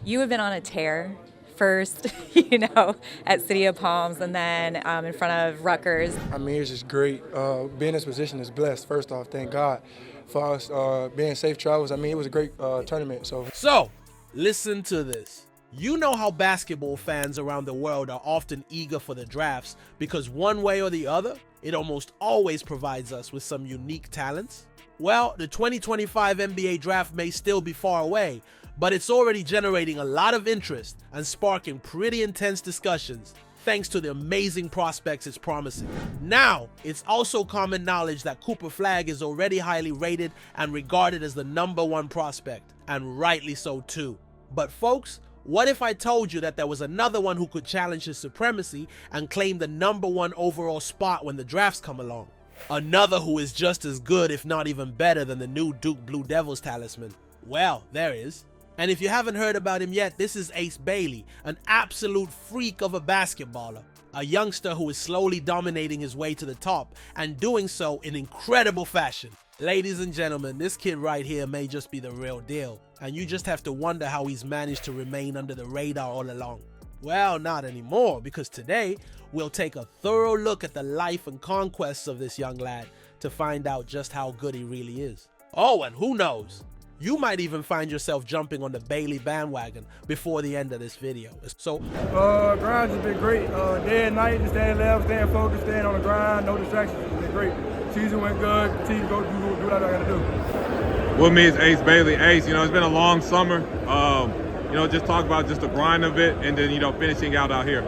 You have been on a tear. First, at City of Palms, and then in front of Rutgers. I mean, it's just great. Being in this position is blessed. First off, thank God for us being safe travels. I mean, it was a great tournament. So, listen to this. You know how basketball fans around the world are often eager for the drafts because one way or the other, it almost always provides us with some unique talents? Well, the 2025 NBA draft may still be far away, but it's already generating a lot of interest and sparking pretty intense discussions thanks to the amazing prospects it's promising. Now, it's also common knowledge that Cooper Flagg is already highly rated and regarded as the #1 prospect, and rightly so too. But folks, what if I told you that there was another one who could challenge his supremacy and claim the #1 overall spot when the drafts come along? Another who is just as good, if not even better, than the new Duke Blue Devils talisman. Well, there is. And if you haven't heard about him yet, this is Ace Bailey, an absolute freak of a basketballer. A youngster who is slowly dominating his way to the top and doing so in incredible fashion. Ladies and gentlemen, this kid right here may just be the real deal, and you just have to wonder how he's managed to remain under the radar all along. Well, not anymore, because today we'll take a thorough look at the life and conquests of this young lad to find out just how good he really is. Oh, and who knows? You might even find yourself jumping on the Bailey bandwagon before the end of this video. So, Grind has been great. Day and night, just staying left, staying focused, staying on the grind, no distractions. It's been great. Season went good. Continue to go do what I got to do. With me is Ace Bailey. Ace, it's been a long summer. Just talk about just the grind of it and then, finishing out here.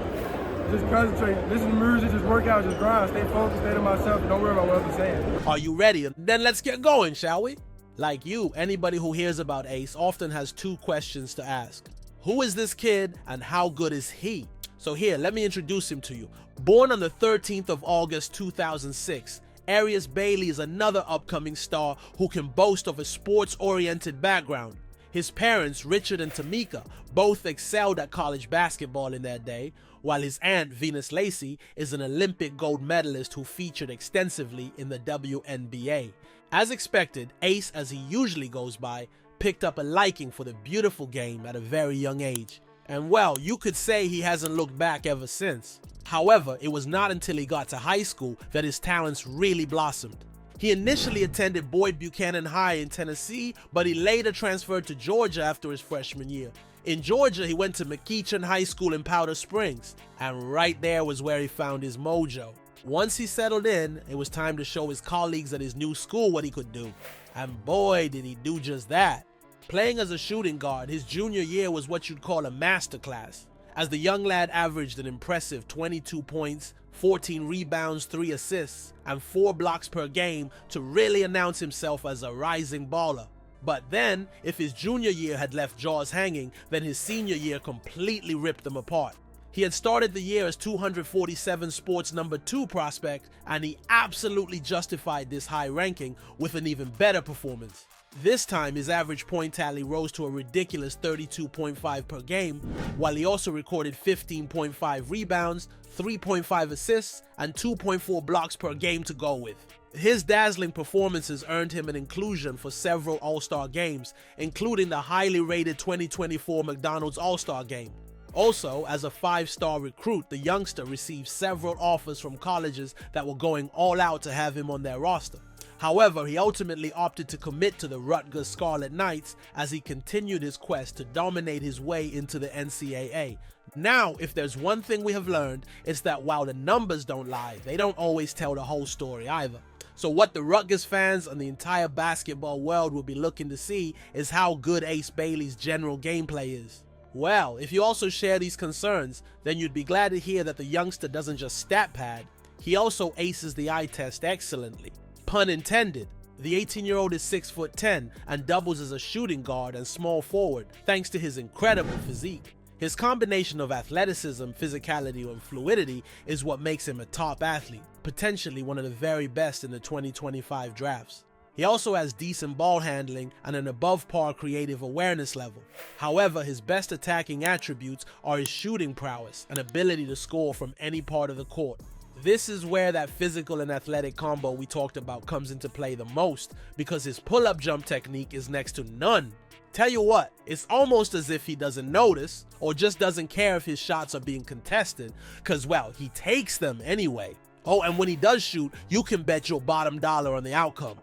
Just concentrate. Listen to music, just work out, just grind. Stay focused, stay to myself. Don't worry about what I'm saying. Are you ready? Then let's get going, shall we? Like you, anybody who hears about Ace often has two questions to ask. Who is this kid and how good is he? So here, let me introduce him to you. Born on the 13th of August 2006, Airious Bailey is another upcoming star who can boast of a sports-oriented background. His parents, Richard and Tamika, both excelled at college basketball in their day, while his aunt, Venus Lacey, is an Olympic gold medalist who featured extensively in the WNBA. As expected, Ace, as he usually goes by, picked up a liking for the beautiful game at a very young age. And well, you could say he hasn't looked back ever since. However, it was not until he got to high school that his talents really blossomed. He initially attended Boyd Buchanan High in Tennessee, but he later transferred to Georgia after his freshman year. In Georgia, he went to McEachin High School in Powder Springs, and right there was where he found his mojo. Once he settled in, it was time to show his colleagues at his new school what he could do. And boy, did he do just that. Playing as a shooting guard, his junior year was what you'd call a masterclass, as the young lad averaged an impressive 22 points, 14 rebounds, 3 assists, and 4 blocks per game to really announce himself as a rising baller. But then, if his junior year had left jaws hanging, then his senior year completely ripped them apart. He had started the year as 247 Sports #2 prospect, and he absolutely justified this high ranking with an even better performance. This time, his average point tally rose to a ridiculous 32.5 per game, while he also recorded 15.5 rebounds, 3.5 assists, and 2.4 blocks per game to go with. His dazzling performances earned him an inclusion for several All-Star games, including the highly rated 2024 McDonald's All-Star Game. Also, as a 5-star recruit, the youngster received several offers from colleges that were going all out to have him on their roster. However, he ultimately opted to commit to the Rutgers Scarlet Knights as he continued his quest to dominate his way into the NCAA. Now, if there's one thing we have learned, it's that while the numbers don't lie, they don't always tell the whole story either. So what the Rutgers fans and the entire basketball world will be looking to see is how good Ace Bailey's general gameplay is. Well, if you also share these concerns, then you'd be glad to hear that the youngster doesn't just stat pad, he also aces the eye test excellently. Pun intended. The 18-year-old is 6'10" and doubles as a shooting guard and small forward, thanks to his incredible physique. His combination of athleticism, physicality, and fluidity is what makes him a top athlete, potentially one of the very best in the 2025 drafts. He also has decent ball handling and an above-par creative awareness level. However, his best attacking attributes are his shooting prowess and ability to score from any part of the court. This is where that physical and athletic combo we talked about comes into play the most, because his pull-up jump technique is next to none. Tell you what, it's almost as if he doesn't notice or just doesn't care if his shots are being contested, cause well, he takes them anyway. Oh, and when he does shoot, you can bet your bottom dollar on the outcome.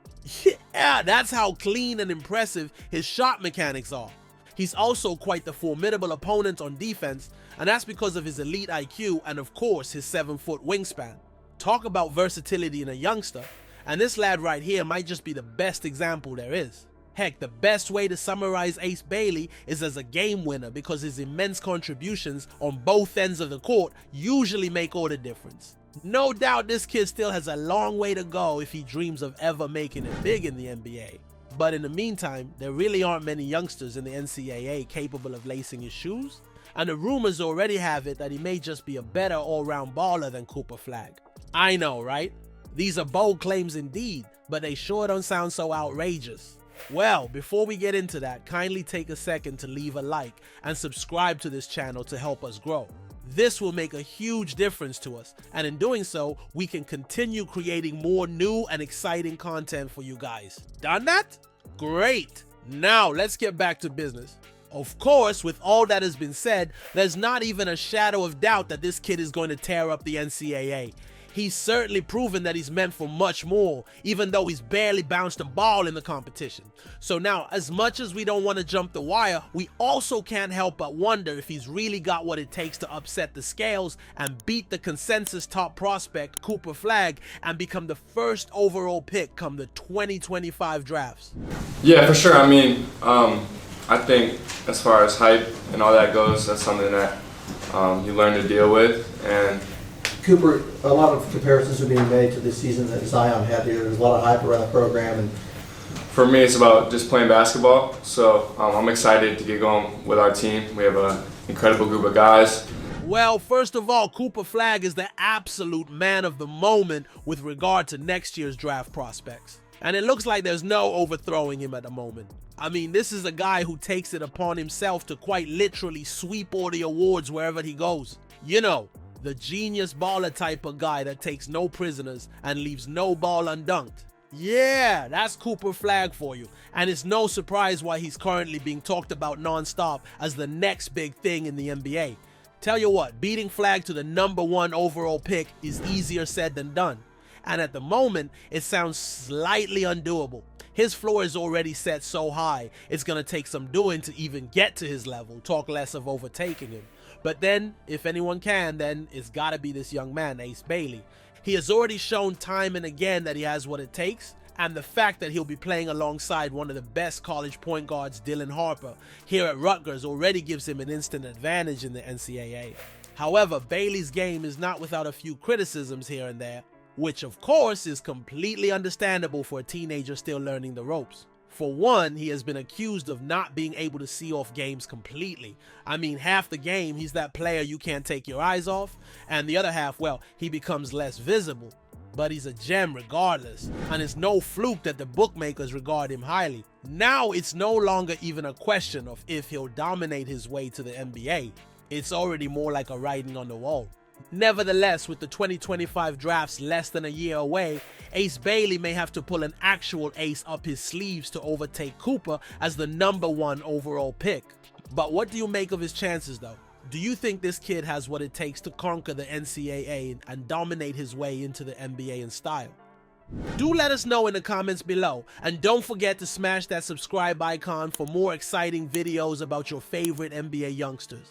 Yeah, that's how clean and impressive his shot mechanics are. He's also quite the formidable opponent on defense, and that's because of his elite IQ and of course his 7-foot wingspan. Talk about versatility in a youngster, and this lad right here might just be the best example there is. Heck, the best way to summarize Ace Bailey is as a game winner, because his immense contributions on both ends of the court usually make all the difference. No doubt this kid still has a long way to go if he dreams of ever making it big in the NBA. But in the meantime, there really aren't many youngsters in the NCAA capable of lacing his shoes, and the rumors already have it that he may just be a better all-round baller than Cooper Flagg. I know, right? These are bold claims indeed, but they sure don't sound so outrageous. Well, before we get into that, kindly take a second to leave a like and subscribe to this channel to help us grow. This will make a huge difference to us, and in doing so, we can continue creating more new and exciting content for you guys. Done that? Great! Now let's get back to business. Of course, with all that has been said, there's not even a shadow of doubt that this kid is going to tear up the NCAA. He's certainly proven that he's meant for much more, even though he's barely bounced a ball in the competition. So now, as much as we don't want to jump the wire, we also can't help but wonder if he's really got what it takes to upset the scales and beat the consensus top prospect, Cooper Flagg, and become the first overall pick come the 2025 drafts. Yeah, for sure. I mean, I think as far as hype and all that goes, that's something that you learn to deal with. And Cooper, a lot of comparisons are being made to the season that Zion had here. There's a lot of hype around the program. And for me, it's about just playing basketball. So I'm excited to get going with our team. We have an incredible group of guys. Well, first of all, Cooper Flagg is the absolute man of the moment with regard to next year's draft prospects. And it looks like there's no overthrowing him at the moment. I mean, this is a guy who takes it upon himself to quite literally sweep all the awards wherever he goes. You know, the genius baller type of guy that takes no prisoners and leaves no ball undunked. Yeah, that's Cooper Flagg for you. And it's no surprise why he's currently being talked about non-stop as the next big thing in the NBA. Tell you what, beating Flagg to the #1 overall pick is easier said than done. And at the moment, it sounds slightly undoable. His floor is already set so high, it's gonna take some doing to even get to his level, talk less of overtaking him. But then, if anyone can, then it's gotta be this young man, Ace Bailey. He has already shown time and again that he has what it takes, and the fact that he'll be playing alongside one of the best college point guards, Dylan Harper, here at Rutgers already gives him an instant advantage in the NCAA. However, Bailey's game is not without a few criticisms here and there, which of course is completely understandable for a teenager still learning the ropes. For one, he has been accused of not being able to see off games completely. I mean, half the game, he's that player you can't take your eyes off, and the other half, well, he becomes less visible. But he's a gem regardless, and it's no fluke that the bookmakers regard him highly. Now it's no longer even a question of if he'll dominate his way to the NBA. It's already more like a writing on the wall. Nevertheless, with the 2025 drafts less than a year away, Ace Bailey may have to pull an actual ace up his sleeves to overtake Cooper as the #1 overall pick. But what do you make of his chances though? Do you think this kid has what it takes to conquer the NCAA and dominate his way into the NBA in style? Do let us know in the comments below, and don't forget to smash that subscribe icon for more exciting videos about your favorite NBA youngsters.